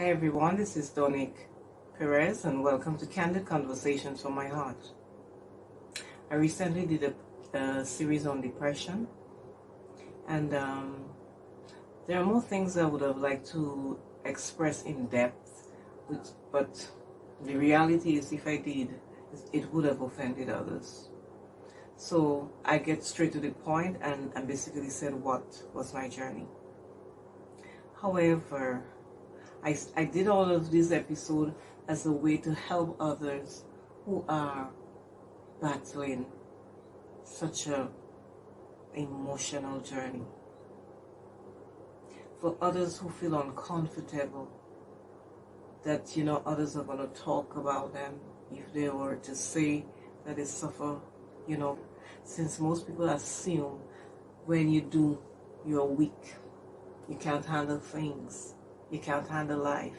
Hi everyone, this is Donick Perez and welcome to Candid Conversations from My Heart. I recently did a series on depression and there are more things I would have liked to express in depth, but the reality is if I did, it would have offended others. So I get straight to the point and basically said what was my journey. However, I did all of this episode as a way to help others who are battling such a emotional journey. For others who feel uncomfortable that others are going to talk about them if they were to say that they suffer, since most people assume when you do, you're weak, you can't handle things, you can't handle life.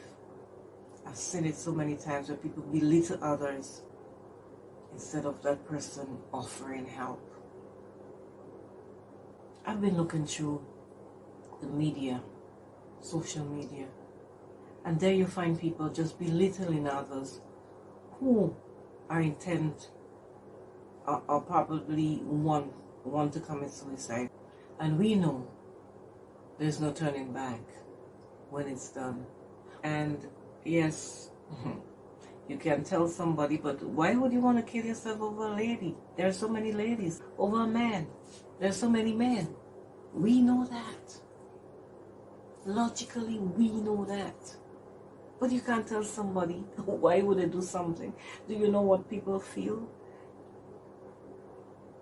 I've seen it so many times where people belittle others instead of that person offering help. I've been looking through the media, social media, and there you find people just belittling others who are intent or probably want to commit suicide. And we know there's no turning back when it's done. And yes, you can tell somebody, but why would you want to kill yourself over a lady? There are so many ladies. Over a man, there's so many men. We know that. Logically, we know that. But you can't tell somebody, why would they do something? Do you know what people feel?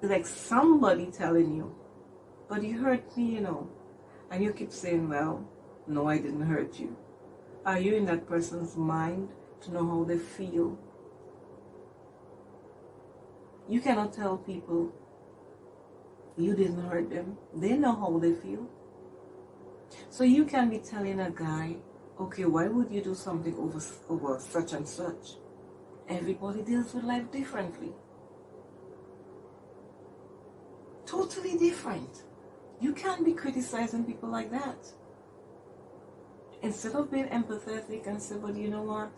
It's like somebody telling you, but you hurt me, and you keep saying, well, no, I didn't hurt you. Are you in that person's mind to know how they feel? You cannot tell people you didn't hurt them. They know how they feel. So you can be telling a guy, okay, why would you do something over such and such? Everybody deals with life differently. Totally different. You can't be criticizing people like that. Instead of being empathetic and say, but you know what?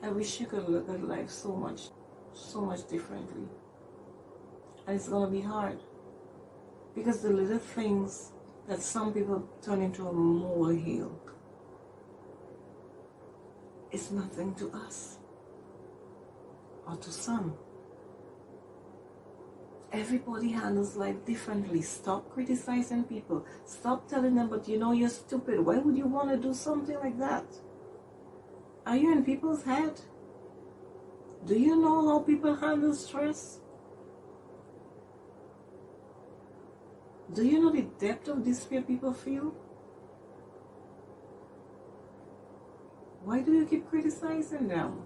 I wish you could look at life so much differently. And it's going to be hard. Because the little things that some people turn into a molehill, it's nothing to us. Or to some. Everybody handles life differently. Stop criticizing people. Stop telling them, but you're stupid. Why would you want to do something like that? Are you in people's head? Do you know how people handle stress? Do you know the depth of despair people feel? Why do you keep criticizing them?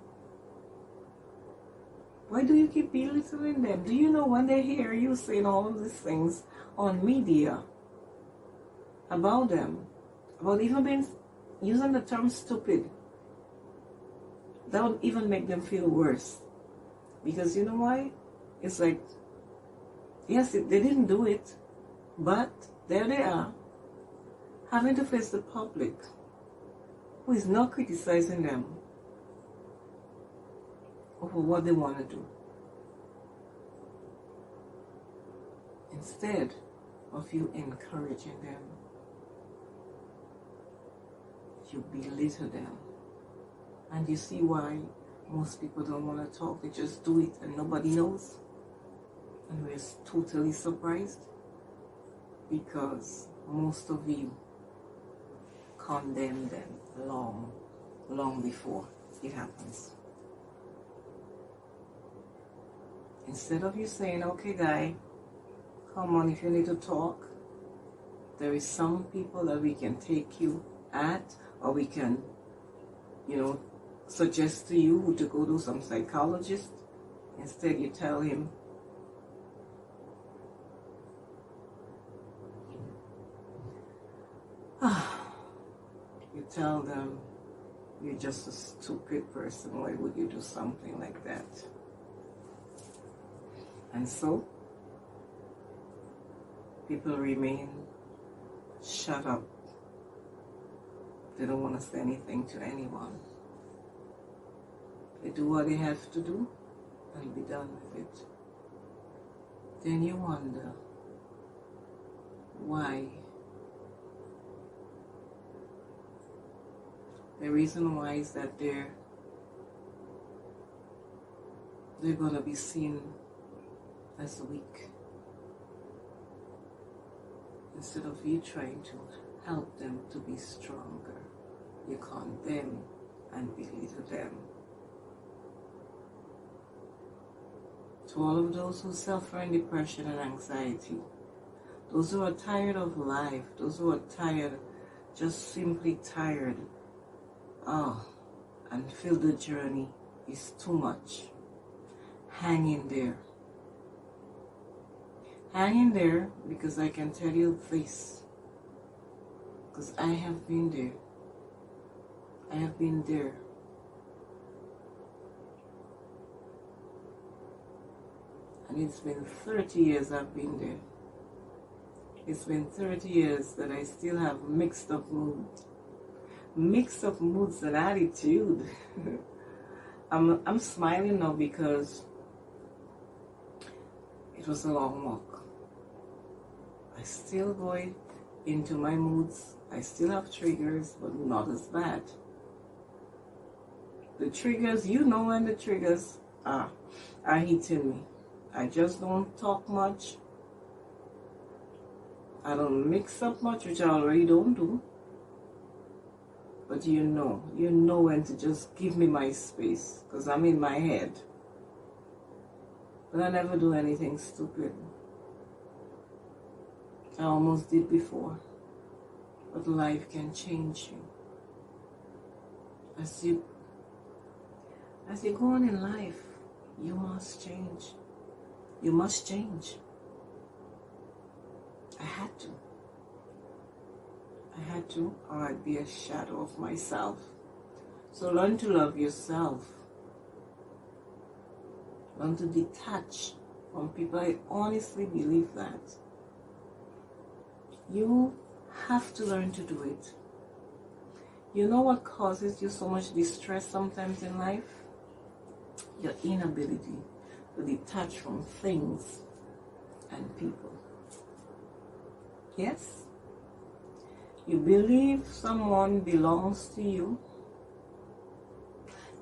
Why do you keep belittling them? Do you know when they hear you saying all of these things on media about them, about even using the term stupid, that would even make them feel worse? Because you know why? It's like, yes, they didn't do it, but there they are, having to face the public who is not criticizing them over what they want to do. Instead of you encouraging them, you belittle them. And you see why most people don't want to talk. They just do it and nobody knows. And we're totally surprised because most of you condemn them long before it happens. Instead of you saying, okay guy, come on, if you need to talk, there is some people that we can take you at, or we can, suggest to you who to go to some psychologist. Instead you tell him, you tell them, you're just a stupid person. Why would you do something like that? And so, people remain shut up They don't want to say anything to anyone. They do what they have to do and be done with it. Then you wonder why. The reason why is that they're going to be seen as weak, instead of you trying to help them to be stronger. You condemn and belittle them. To all of those who suffer in depression and anxiety, those who are tired of life, those who are tired, just simply tired, and feel the journey is too much, hang in there. Hang in there, because I can tell you this, because I have been there. I have been there. And it's been 30 years I've been there. It's been 30 years that I still have mixed up moods. Mixed up moods and attitude. I'm smiling now because it was a long walk. I still go into my moods. I still have triggers, but not as bad. The triggers, you know when the triggers are hitting me. I just don't talk much. I don't mix up much, which I already don't do. But you know when to just give me my space, because I'm in my head. But I never do anything stupid. I almost did before. But life can change you. As you go on in life, you must change. You must change. I had to, or I'd be a shadow of myself. So learn to love yourself. Learn to detach from people. I honestly believe that. You have to learn to do it. You know what causes you so much distress sometimes in life? Your inability to detach from things and people. Yes? You believe someone belongs to you.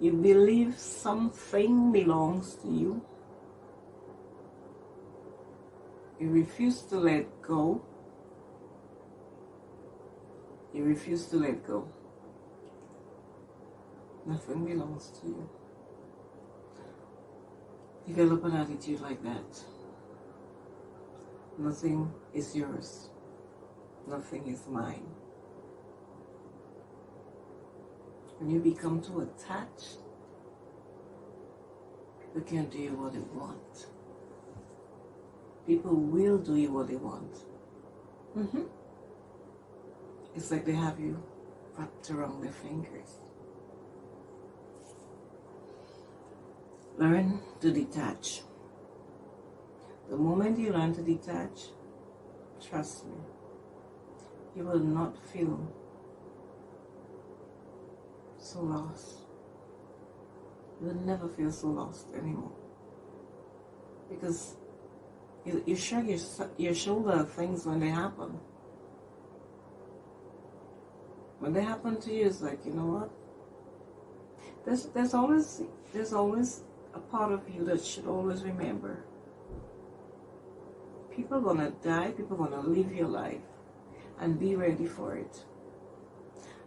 You believe something belongs to you. You refuse to let go. You refuse to let go. Nothing belongs to you. Develop an attitude like that. Nothing is yours. Nothing is mine. When you become too attached, people can't do you what they want. People will do you what they want. It's like they have you wrapped around their fingers. Learn to detach. The moment you learn to detach, trust me, you will not feel so lost. You will never feel so lost anymore. Because you shrug your shoulder at things when they happen. When they happen to you, it's like, you know what? There's always a part of you that should always remember. People are gonna die, people are gonna live your life, and be ready for it.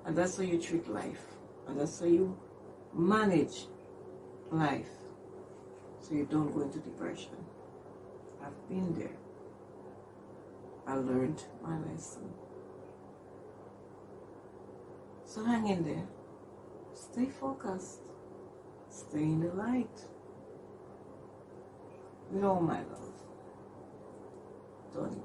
And that's how you treat life, and that's how you manage life, so you don't go into depression. I've been there. I learned my lesson. So hang in there. Stay focused. Stay in the light. With all my love. Tony.